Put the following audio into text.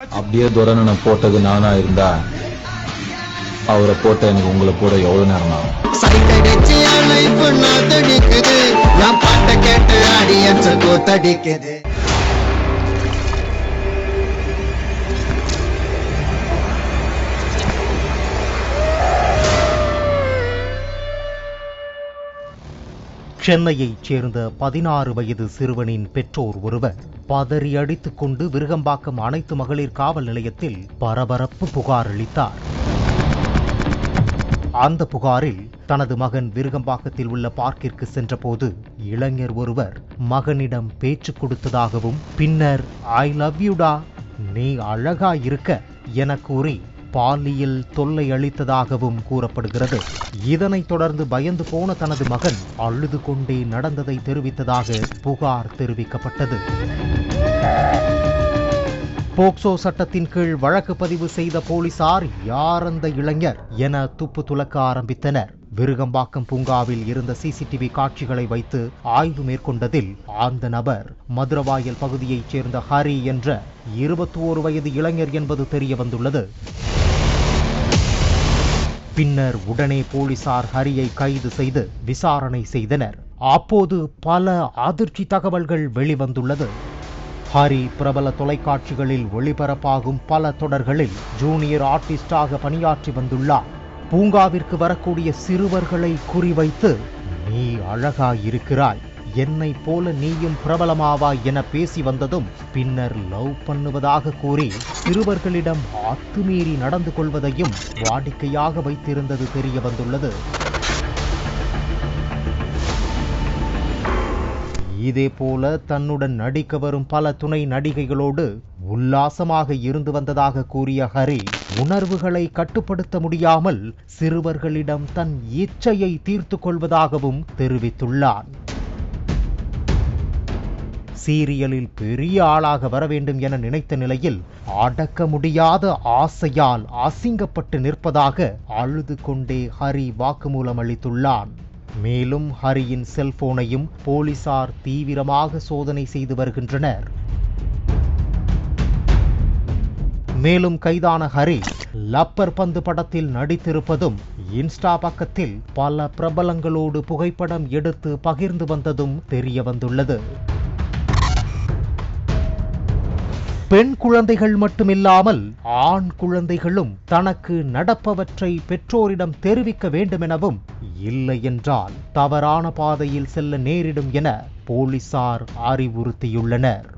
அப்படியே துரனனை போட்டது நானா இருந்தா அவரை போட்ட எனக்கு உங்களை போட எவ்வளவு நேரம் ஆகும்? சென்னையைச் சேர்ந்த 16 வயது சிறுவனின் பெற்றோர் ஒருவர் பதறி அடித்துக் கொண்டு விருகம்பாக்கம் அனைத்து மகளிர் காவல் நிலையத்தில் பரபரப்பு புகார் அளித்தார். அந்த புகாரில் தனது மகன் விருகம்பாக்கத்தில் உள்ள பார்க்கிற்கு சென்றபோது இளைஞர் ஒருவர் மகனிடம் பேச்சு கொடுத்ததாகவும் பின்னர் ஐ லவ் யூடா, நீ அழகா இருக்க என கூறி பாலியல் தொல்லை அளித்ததாகவும் கூறப்படுகிறது. இதனைத் தொடர்ந்து பயந்து போன தனது மகன் அழுது கொண்டே நடந்ததை தெரிவித்ததாக புகார் தெரிவிக்கப்பட்டது. போக்சோ சட்டத்தின் கீழ் வழக்கு பதிவு செய்த போலீசார் யார் அந்த இளைஞர் என துப்பு துலக்க ஆரம்பித்தனர். விருகம்பாக்கம் பூங்காவில் இருந்த சிசிடிவி காட்சிகளை வைத்து ஆய்வு மேற்கொண்டதில் அந்த நபர் மதுரவாயல் பகுதியைச் சேர்ந்த ஹரி என்ற 21 வயது இளைஞர் என்பது தெரிய வந்துள்ளது. பின்னர் உடனே போலீசார் ஹரியை கைது செய்து விசாரணை செய்தனர். அப்போது பல அதிர்ச்சி தகவல்கள் வெளிவந்துள்ளது. ஹரி பிரபல தொலைக்காட்சிகளில் ஒளிபரப்பாகும் பல தொடர்களில் ஜூனியர் ஆர்டிஸ்டாக பணியாற்றி வந்துள்ளார். பூங்காவிற்கு வரக்கூடிய சிறுவர்களை குறிவைத்து நீ அழகாயிருக்கிறாய், என்னை போல நீயும் பிரபலமாவாய் என பேசி வந்ததும் பின்னர் லவ் பண்ணுவதாக கூறி சிறுவர்களிடம் அத்துமீறி நடந்து கொள்வதையும் வாடிக்கையாக வைத்திருந்தது தெரிய வந்துள்ளது. இதேபோல தன்னுடன் நடிக்க வரும் பல துணை நடிகைகளோடு உல்லாசமாக இருந்து வந்ததாக கூறிய ஹரி உணர்வுகளை கட்டுப்படுத்த முடியாமல் சிறுவர்களிடம் தன் இச்சையை தீர்த்து கொள்வதாகவும் தெரிவித்துள்ளான். சீரியலில் பெரிய ஆளாக வர வேண்டும் என நினைத்த நிலையில் அடக்க முடியாத ஆசையால் அசிங்கப்பட்டு நிற்பதாக அழுது கொண்டே ஹரி வாக்குமூலம் அளித்துள்ளான். மேலும் ஹரியின் செல்போனையும் போலீசார் தீவிரமாக சோதனை செய்து வருகின்றனர். மேலும் கைதான ஹரி லப்பர் பந்து படத்தில் நடித்திருப்பதும் இன்ஸ்டா பக்கத்தில் பல பிரபலங்களோடு புகைப்படம் எடுத்து பகிர்ந்து வந்ததும் தெரிய வந்துள்ளது. பெண் குழந்தைகள் மட்டுமில்லாமல் ஆண் குழந்தைகளும் தனக்கு நடப்பவற்றை பெற்றோரிடம் தெரிவிக்க வேண்டுமெனவும், இல்லை என்றால் தவறான பாதையில் செல்ல நேரிடும் என போலீசார் அறிவுறுத்தியுள்ளனர்.